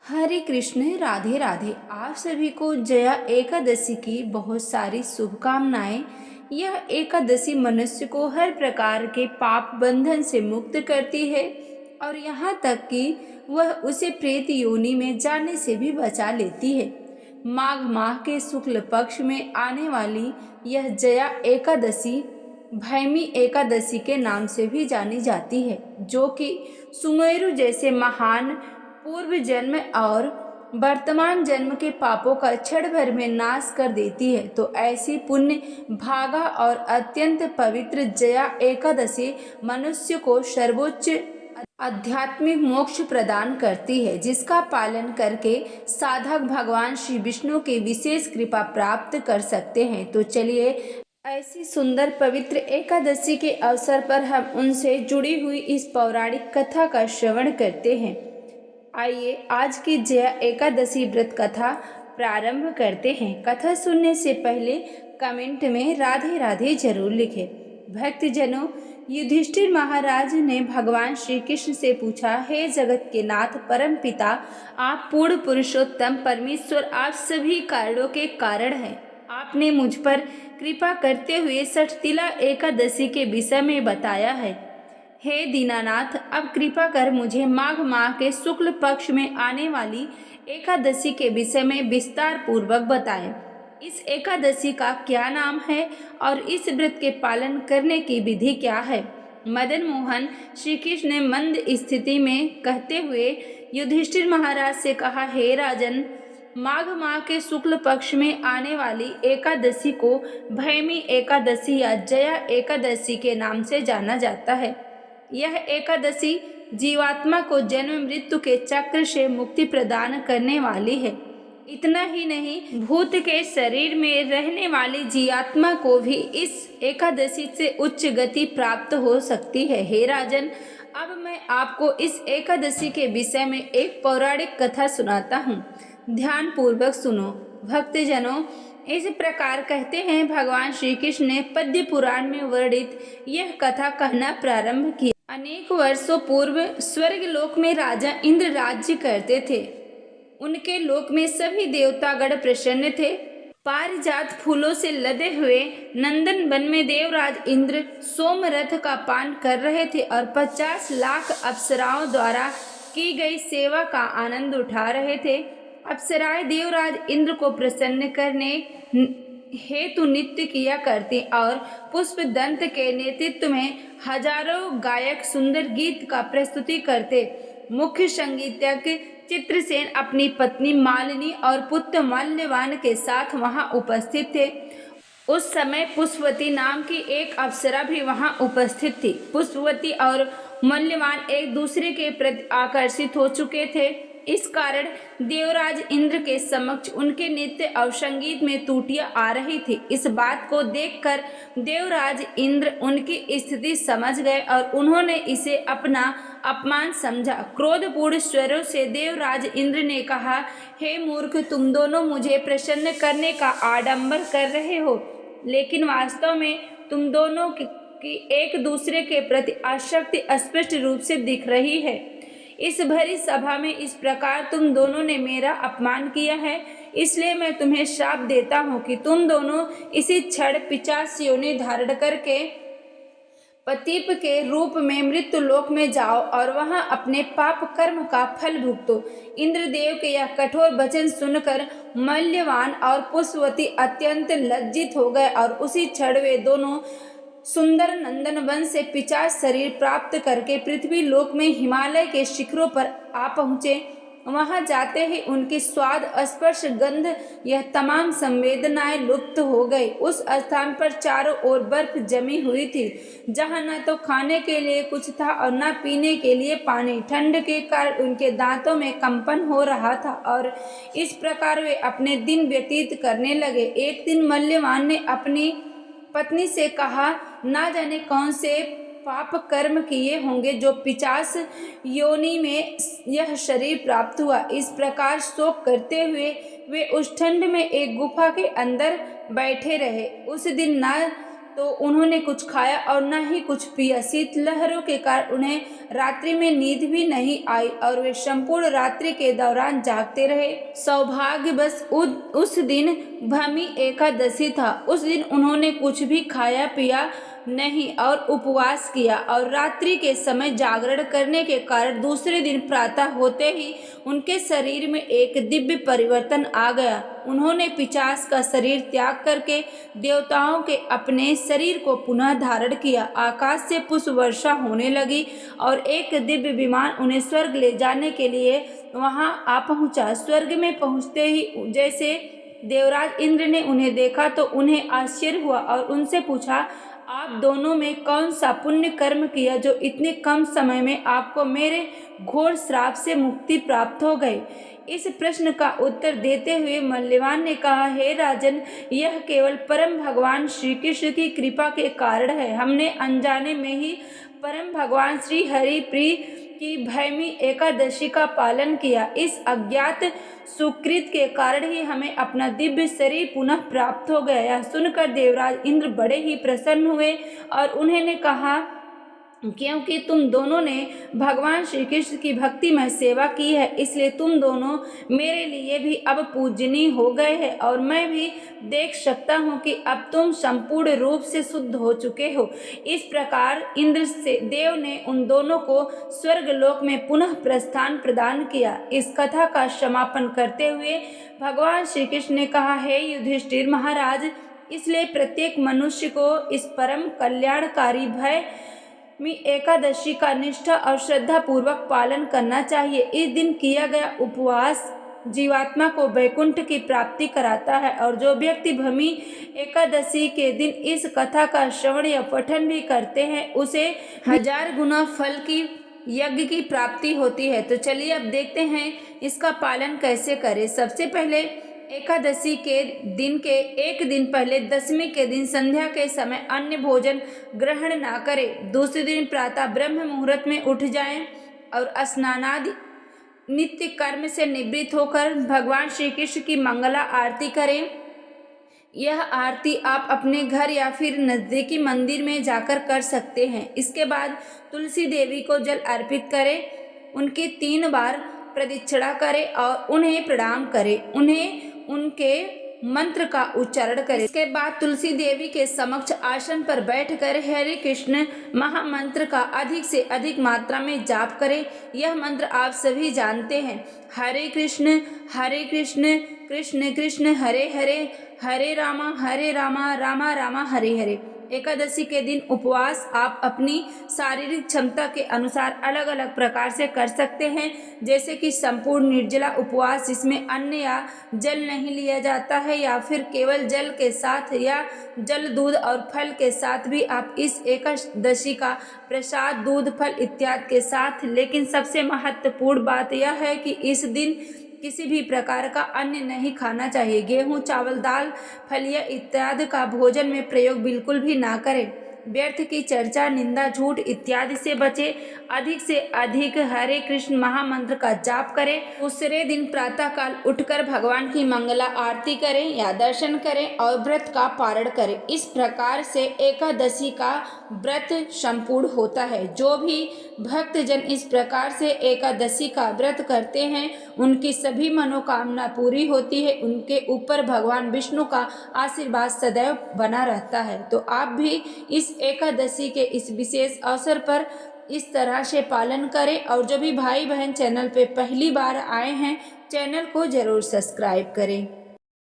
हरे कृष्ण, राधे राधे। आप सभी को जया एकादशी की बहुत सारी शुभकामनाएं। यह एकादशी मनुष्य को हर प्रकार के पाप बंधन से मुक्त करती है और यहाँ तक कि वह उसे प्रेत योनि में जाने से भी बचा लेती है। माघ माह के शुक्ल पक्ष में आने वाली यह जया एकादशी भैमी एकादशी के नाम से भी जानी जाती है, जो कि सुमेरु जैसे महान पूर्व जन्म और वर्तमान जन्म के पापों का क्षण भर में नाश कर देती है। तो ऐसी पुण्य भागा और अत्यंत पवित्र जया एकादशी मनुष्य को सर्वोच्च आध्यात्मिक मोक्ष प्रदान करती है, जिसका पालन करके साधक भगवान श्री विष्णु की विशेष कृपा प्राप्त कर सकते हैं। तो चलिए, ऐसी सुंदर पवित्र एकादशी के अवसर पर हम उनसे जुड़ी हुई इस पौराणिक कथा का श्रवण करते हैं। आइए आज की जया एकादशी व्रत कथा प्रारंभ करते हैं। कथा सुनने से पहले कमेंट में राधे राधे जरूर लिखें। भक्तजनों, युधिष्ठिर महाराज ने भगवान श्री कृष्ण से पूछा, हे जगत के नाथ परम पिता, आप पूर्ण पुरुषोत्तम परमेश्वर, आप सभी कारणों के कारण हैं। आपने मुझ पर कृपा करते हुए षठतिला एकादशी के विषय में बताया है। हे दीनानाथ, अब कृपा कर मुझे माघ माह के शुक्ल पक्ष में आने वाली एकादशी के विषय में विस्तार पूर्वक बताएं। इस एकादशी का क्या नाम है और इस व्रत के पालन करने की विधि क्या है? मदन मोहन श्री कृष्ण ने मंद स्थिति में कहते हुए युधिष्ठिर महाराज से कहा, हे राजन, माघ माह के शुक्ल पक्ष में आने वाली एकादशी को भैमी एकादशी या जया एकादशी के नाम से जाना जाता है। यह एकादशी जीवात्मा को जन्म मृत्यु के चक्र से मुक्ति प्रदान करने वाली है। इतना ही नहीं, भूत के शरीर में रहने वाली जीवात्मा को भी इस एकादशी से उच्च गति प्राप्त हो सकती है। हे राजन, अब मैं आपको इस एकादशी के विषय में एक पौराणिक कथा सुनाता हूँ। ध्यान पूर्वक सुनो। भक्तजनों, इस प्रकार कहते हैं, भगवान श्री कृष्ण ने पद्य पुराण में वर्णित यह कथा कहना प्रारंभ किया। अनेक वर्षों पूर्व स्वर्ग लोक में राजा इंद्र राज्य करते थे। उनके लोक में सभी देवतागण प्रसन्न थे। पारिजात फूलों से लदे हुए नंदन वन में देवराज इंद्र सोमरथ का पान कर रहे थे और 50 लाख अप्सराओं द्वारा की गई सेवा का आनंद उठा रहे थे। अप्सराएं देवराज इंद्र को प्रसन्न करने हेतु नृत्य किया करती और पुष्पदंत के नेतृत्व में हजारों गायक सुंदर गीत का प्रस्तुति करते। मुख्य संगीतज्ञ चित्रसेन अपनी पत्नी मालिनी और पुत्र माल्यवान के साथ वहां उपस्थित थे। उस समय पुष्पवती नाम की एक अप्सरा भी वहां उपस्थित थी। पुष्पवती और माल्यवान एक दूसरे के प्रति आकर्षित हो चुके थे। इस कारण देवराज इंद्र के समक्ष उनके नृत्य और संगीत में त्रुटियां आ रही थी। इस बात को देखकर देवराज इंद्र उनकी स्थिति समझ गए और उन्होंने इसे अपना अपमान समझा। क्रोधपूर्ण स्वरों से देवराज इंद्र ने कहा, हे मूर्ख, तुम दोनों मुझे प्रसन्न करने का आडंबर कर रहे हो, लेकिन वास्तव में तुम दोनों की एक दूसरे के प्रति आसक्ति स्पष्ट रूप से दिख रही है। इस भरी सभा में इस प्रकार तुम दोनों ने मेरा अपमान किया है, इसलिए मैं तुम्हें शाप देता हूँ कि तुम दोनों इसी क्षण 50 योनि धारण करके पतिप के रूप में मृत्यु लोक में जाओ और वहां अपने पाप कर्म का फल भुगतो। इंद्रदेव के यह कठोर वचन सुनकर मल्यवान और पुष्पवती अत्यंत लज्जित हो गए और उसी क्षण वे दोनों सुंदर नंदन वन से 50 शरीर प्राप्त करके पृथ्वी लोक में हिमालय के शिखरों पर आ पहुँचे। वहां जाते ही उनकी स्वाद, स्पर्श, गंध, यह तमाम संवेदनाएं लुप्त हो गई। उस स्थान पर चारों ओर बर्फ जमी हुई थी, जहां न तो खाने के लिए कुछ था और न पीने के लिए पानी। ठंड के कारण उनके दांतों में कंपन हो रहा था और इस प्रकार वे अपने दिन व्यतीत करने लगे। एक दिन मल्यवान ने अपनी पत्नी से कहा, ना जाने कौन से पाप कर्म किए होंगे जो 50 योनि में यह शरीर प्राप्त हुआ। इस प्रकार शोक करते हुए वे उस ठंड में एक गुफा के अंदर बैठे रहे। उस दिन न तो उन्होंने कुछ खाया और न ही कुछ पिया। शीतलहरों के कारण उन्हें रात्रि में नींद भी नहीं आई और वे संपूर्ण रात्रि के दौरान जागते रहे। सौभाग्यवश उस दिन भमी एकादशी था। उस दिन उन्होंने कुछ भी खाया पिया नहीं और उपवास किया और रात्रि के समय जागरण करने के कारण दूसरे दिन प्रातः होते ही उनके शरीर में एक दिव्य परिवर्तन आ गया। उन्होंने पिशाच का शरीर त्याग करके देवताओं के अपने शरीर को पुनः धारण किया। आकाश से पुष्प वर्षा होने लगी और एक दिव्य विमान उन्हें स्वर्ग ले जाने के लिए वहां आ पहुंचा। स्वर्ग में पहुंचते ही जैसे देवराज इंद्र ने उन्हें देखा तो उन्हें आश्चर्य हुआ और उनसे पूछा, आप दोनों में कौन सा पुण्य कर्म किया जो इतने कम समय में आपको मेरे घोर श्राप से मुक्ति प्राप्त हो गई। इस प्रश्न का उत्तर देते हुए मल्यवान ने कहा, हे राजन, यह केवल परम भगवान श्री कृष्ण की कृपा के कारण है। हमने अनजाने में ही परम भगवान श्री हरि प्रिय की भैमी एकादशी का पालन किया। इस अज्ञात सुकृत के कारण ही हमें अपना दिव्य शरीर पुनः प्राप्त हो गया। यह सुनकर देवराज इंद्र बड़े ही प्रसन्न हुए और उन्होंने कहा, क्योंकि तुम दोनों ने भगवान श्री कृष्ण की भक्तिमय सेवा की है, इसलिए तुम दोनों मेरे लिए भी अब पूजनीय हो गए हैं और मैं भी देख सकता हूँ कि अब तुम संपूर्ण रूप से शुद्ध हो चुके हो। इस प्रकार इंद्र से देव ने उन दोनों को स्वर्गलोक में पुनः प्रस्थान प्रदान किया। इस कथा का समापन करते हुए भगवान श्री कृष्ण ने कहा, हे युधिष्ठिर महाराज, इसलिए प्रत्येक मनुष्य को इस परम कल्याणकारी भैमी एकादशी का निष्ठा और श्रद्धा पूर्वक पालन करना चाहिए। इस दिन किया गया उपवास जीवात्मा को वैकुंठ की प्राप्ति कराता है और जो व्यक्ति भमी एकादशी के दिन इस कथा का श्रवण या पठन भी करते हैं उसे 1000 गुना फल की यज्ञ की प्राप्ति होती है। तो चलिए अब देखते हैं इसका पालन कैसे करें। सबसे पहले एकादशी के दिन के एक दिन पहले दशमी के दिन संध्या के समय अन्य भोजन ग्रहण ना करें। दूसरे दिन प्रातः ब्रह्म मुहूर्त में उठ जाएं और स्नानादि नित्य कर्म से निवृत्त होकर भगवान श्री कृष्ण की मंगला आरती करें। यह आरती आप अपने घर या फिर नज़दीकी मंदिर में जाकर कर सकते हैं। इसके बाद तुलसी देवी को जल अर्पित करें, उनकी 3 बार प्रदक्षिणा करें और उन्हें प्रणाम करें, उन्हें उनके मंत्र का उच्चारण करें। इसके बाद तुलसी देवी के समक्ष आसन पर बैठकर हरे कृष्ण महामंत्र का अधिक से अधिक मात्रा में जाप करें। यह मंत्र आप सभी जानते हैं, हरे कृष्ण कृष्ण कृष्ण हरे हरे, हरे रामा रामा रामा हरे हरे। एकादशी के दिन उपवास आप अपनी शारीरिक क्षमता के अनुसार अलग अलग प्रकार से कर सकते हैं, जैसे कि संपूर्ण निर्जला उपवास जिसमें अन्न या जल नहीं लिया जाता है, या फिर केवल जल के साथ या जल दूध और फल के साथ भी आप इस एकादशी का प्रसाद दूध फल इत्यादि के साथ। लेकिन सबसे महत्वपूर्ण बात यह है कि इस दिन किसी भी प्रकार का अन्न नहीं खाना चाहिए। गेहूं, चावल, दाल, फलियां इत्यादि का भोजन में प्रयोग बिल्कुल भी ना करें। व्यर्थ की चर्चा, निंदा, झूठ इत्यादि से बचे। अधिक से अधिक हरे कृष्ण महामंत्र का जाप करें। दूसरे दिन प्रातःकाल उठकर भगवान की मंगला आरती करें या दर्शन करें और व्रत का पारण करें। इस प्रकार से एकादशी का व्रत संपूर्ण होता है। जो भी भक्तजन इस प्रकार से एकादशी का व्रत करते हैं उनकी सभी मनोकामना पूरी होती है। उनके ऊपर भगवान विष्णु का आशीर्वाद सदैव बना रहता है। तो आप भी इस एकादशी के इस विशेष अवसर पर इस तरह से पालन करें। और जो भी भाई बहन चैनल पे पहली बार आए हैं, चैनल को जरूर सब्सक्राइब करें।